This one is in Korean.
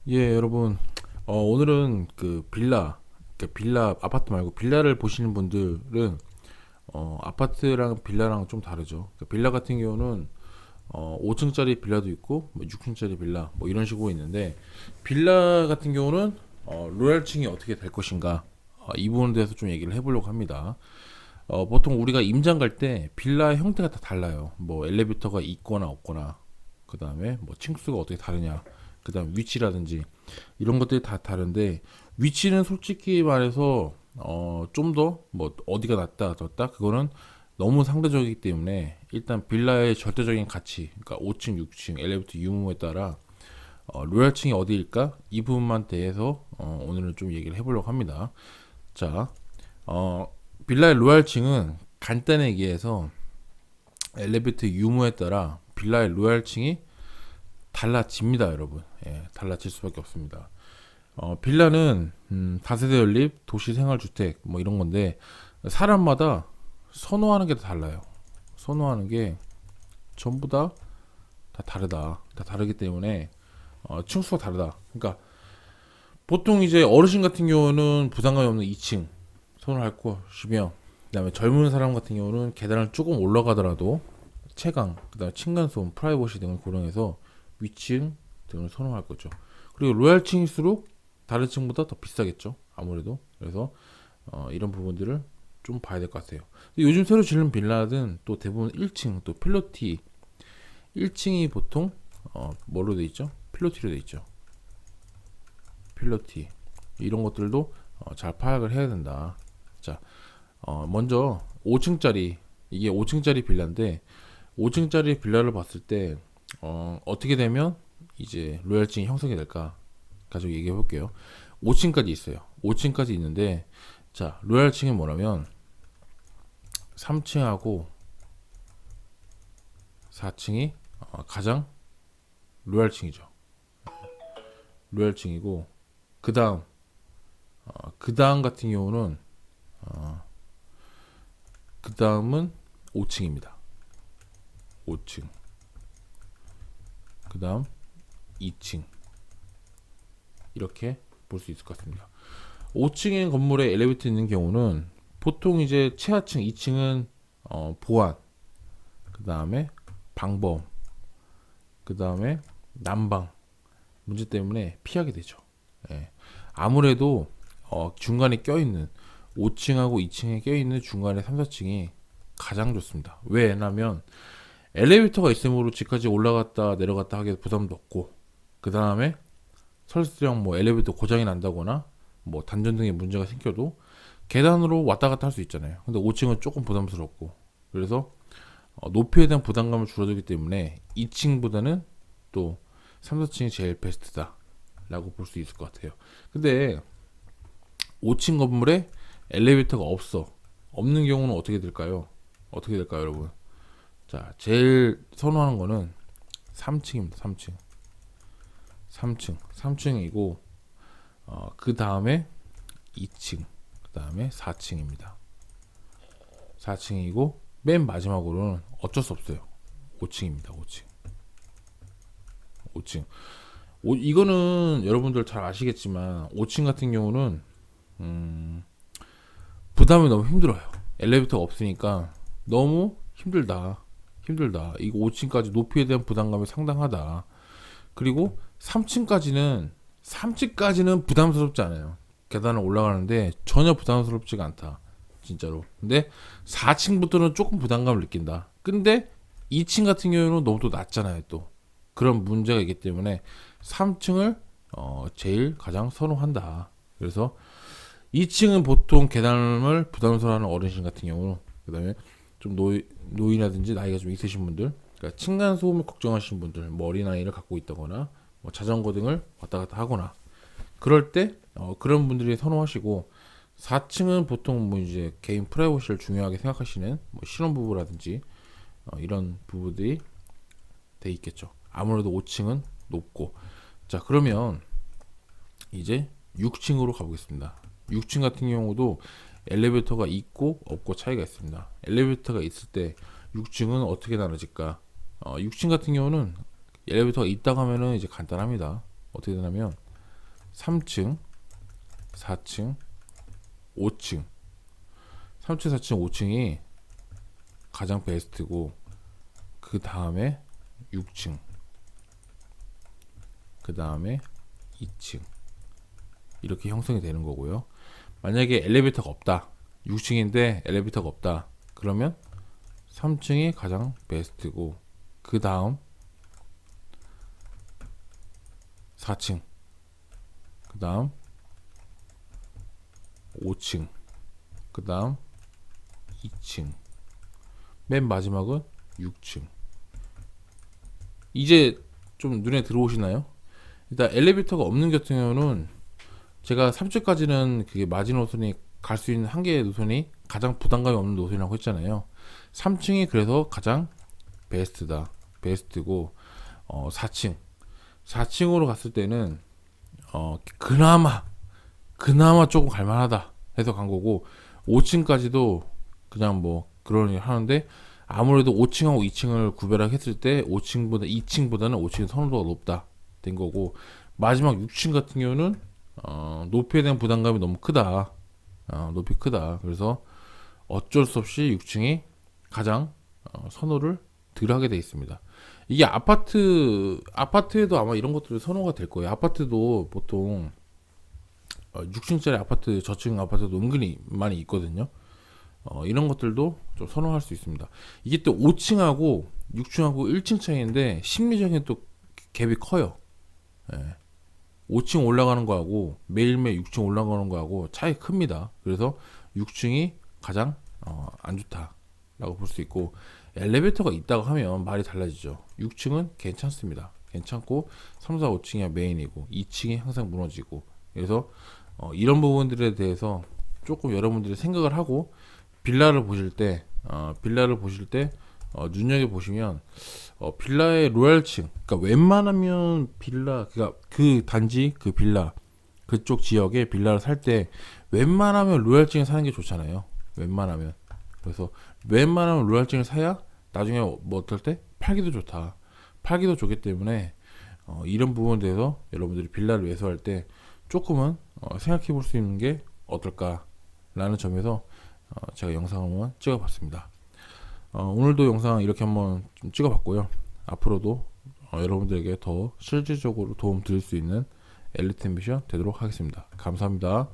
예, 여러분. 오늘은 그 빌라 아파트 말고 빌라를 보시는 분들은 아파트랑 빌라랑 좀 다르죠. 빌라 같은 경우는 5층짜리 빌라도 있고 6층짜리 빌라 뭐 이런 식으로 있는데, 빌라 같은 경우는 로얄층이 어떻게 될 것인가, 이 부분에 대해서 좀 얘기를 해보려고 합니다. 보통 우리가 임장 갈 때 빌라의 형태가 다 달라요. 뭐 엘리베이터가 있거나 없거나, 그 다음에 뭐 층수가 어떻게 다르냐, 그 다음 위치라든지 이런 것들이 다 다른데, 위치는 솔직히 말해서 좀 더 뭐 어디가 낫다 졌다 그거는 너무 상대적이기 때문에, 일단 빌라의 절대적인 가치, 그러니까 5층 6층 엘리베이터 유무에 따라 로얄층이 어디일까, 이 부분만 대해서 오늘은 좀 얘기를 해보려고 합니다. 자, 어, 빌라의 로얄층은 간단히 얘기해서 엘리베이터 유무에 따라 빌라의 로얄층이 달라집니다, 여러분. 예, 달라질 수밖에 없습니다. 빌라는 다세대 연립, 도시 생활주택 뭐 이런 건데, 사람마다 선호하는 게 다 달라요. 선호하는 게 전부 다 다르다. 다 다르기 때문에 층수가 다르다. 그러니까 보통 이제 어르신 같은 경우는 부담감이 없는 2층 선호할 것이며, 그다음에 젊은 사람 같은 경우는 계단을 조금 올라가더라도 채광, 그다음에 층간소음, 프라이버시 등을 고려해서 위층 등을 선호할 거죠. 그리고 로얄층일수록 다른 층보다 더 비싸겠죠, 아무래도. 그래서 이런 부분들을 좀 봐야 될 것 같아요. 요즘 새로 지는 빌라는 또 대부분 1층, 또 필로티 1층이 보통 뭘로 돼 있죠? 필로티로 돼 있죠. 필로티 이런 것들도 잘 파악을 해야 된다. 자, 먼저 5층짜리, 이게 5층짜리 빌라인데, 5층짜리 빌라를 봤을 때 어떻게 되면 이제 로얄층이 형성이 될까 가지고 얘기해 볼게요. 5층까지 있어요. 5층까지 있는데, 자, 로얄층이 뭐냐면 3층하고 4층이 가장 로얄층이죠. 로얄층이고, 그다음 그다음 같은 경우는 그다음은 5층입니다. 5층. 그다음 2층. 이렇게 볼 수 있을 것 같습니다. 5층의 건물에 엘리베이터 있는 경우는 보통 이제 최하층 2층은 보안, 그 다음에 방범, 그 다음에 난방 문제 때문에 피하게 되죠. 예. 아무래도 중간에 껴있는 5층하고 2층에 껴있는 중간에 3, 4층이 가장 좋습니다. 왜냐면 엘리베이터가 있으므로 집까지 올라갔다 내려갔다 하기에 부담도 없고, 그 다음에 설령 뭐 엘리베이터 고장이 난다거나 뭐 단전 등의 문제가 생겨도 계단으로 왔다 갔다 할 수 있잖아요. 근데 5층은 조금 부담스럽고, 그래서 높이에 대한 부담감을 줄여주기 때문에 2층보다는 또 3, 4층이 제일 베스트다 라고 볼 수 있을 것 같아요. 근데 5층 건물에 엘리베이터가 없는 경우는 어떻게 될까요? 어떻게 될까요, 여러분? 자, 제일 선호하는 거는 3층입니다. 3층. 3층이고, 그 다음에 2층, 그 다음에 4층입니다. 4층이고, 맨 마지막으로는 어쩔 수 없어요. 5층입니다. 5층. 5층. 이거는 여러분들 잘 아시겠지만 5층 같은 경우는 부담이 너무 힘들어요. 엘리베이터가 없으니까 너무 힘들다. 힘들다. 이거 5층까지 높이에 대한 부담감이 상당하다. 그리고 3층까지는 부담스럽지 않아요. 계단을 올라가는데 전혀 부담스럽지가 않다. 진짜로. 근데 4층부터는 조금 부담감을 느낀다. 근데 2층 같은 경우는 너무 또 낮잖아요, 또. 그런 문제가 있기 때문에 3층을 제일 가장 선호한다. 그래서 2층은 보통 계단을 부담스러워하는 어르신 같은 경우, 그다음에 좀 노인이라든지 나이가 좀 있으신 분들, 그러니까 층간 소음을 걱정하시는 분들, 뭐 어린아이를 갖고 있다거나 뭐 자전거 등을 왔다 갔다 하거나, 그럴 때 그런 분들이 선호하시고, 4층은 보통 뭐 이제 개인 프라이버시를 중요하게 생각하시는 뭐 신혼부부라든지 이런 부부들이 돼 있겠죠. 아무래도 5층은 높고. 자, 그러면 이제 6층으로 가보겠습니다. 6층 같은 경우도 엘리베이터가 있고 없고 차이가 있습니다. 엘리베이터가 있을 때 6층은 어떻게 나눠질까? 6층 같은 경우는 엘리베이터가 있다고 하면은 이제 간단합니다. 어떻게 되냐면 3층, 4층, 5층. 3층, 4층, 5층이 가장 베스트고, 그 다음에 6층, 그 다음에 2층. 이렇게 형성이 되는 거고요. 만약에 엘리베이터가 없다. 6층인데 엘리베이터가 없다. 그러면 3층이 가장 베스트고, 그 다음 4층, 그 다음 5층, 그 다음 2층, 맨 마지막은 6층. 이제 좀 눈에 들어오시나요? 일단 엘리베이터가 없는 같은 경우는 제가 3층까지는 그게 마지노선이 갈 수 있는 한 개의 노선이 가장 부담감이 없는 노선이라고 했잖아요. 3층이 그래서 가장 베스트고, 4층으로 갔을 때는 그나마 조금 갈만하다 해서 간 거고, 5층까지도 그냥 뭐 그러니 하는데, 아무래도 5층하고 2층을 구별했을 때 2층보다는 5층의 선호도가 높다 된 거고, 마지막 6층 같은 경우는 높이에 대한 부담감이 너무 크다. 높이 크다. 그래서 어쩔 수 없이 6층이 가장 선호를 덜 하게 돼 있습니다. 이게 아파트에도 아마 이런 것들이 선호가 될 거예요. 아파트도 보통 6층짜리 아파트, 저층 아파트도 은근히 많이 있거든요. 이런 것들도 좀 선호할 수 있습니다. 이게 또 5층하고 6층하고 1층 차이인데 심리적인 또 갭이 커요. 예. 5층 올라가는 거하고 매일매일 6층 올라가는 거하고 차이 큽니다. 그래서 6층이 가장 안 좋다라고 볼 수 있고, 엘리베이터가 있다고 하면 말이 달라지죠. 6층은 괜찮습니다. 괜찮고 3, 4, 5층이 메인이고 2층이 항상 무너지고, 그래서 이런 부분들에 대해서 조금 여러분들이 생각을 하고 빌라를 보실 때 눈여겨 보시면, 빌라의 로얄층, 그러니까 웬만하면 빌라, 그러니까 그 단지 그 빌라 그쪽 지역에 빌라를 살 때 웬만하면 로얄층에 사는 게 좋잖아요. 그래서 웬만하면 로얄층을 사야 나중에 뭐 어떨 때 팔기도 좋다. 팔기도 좋기 때문에 이런 부분에 대해서 여러분들이 빌라를 매수할 때 조금은 생각해 볼 수 있는 게 어떨까라는 점에서 제가 영상을 한번 찍어봤습니다. 오늘도 영상 이렇게 한번 좀 찍어봤고요. 앞으로도 여러분들에게 더 실질적으로 도움 드릴 수 있는 엘리트 앰비션 되도록 하겠습니다. 감사합니다.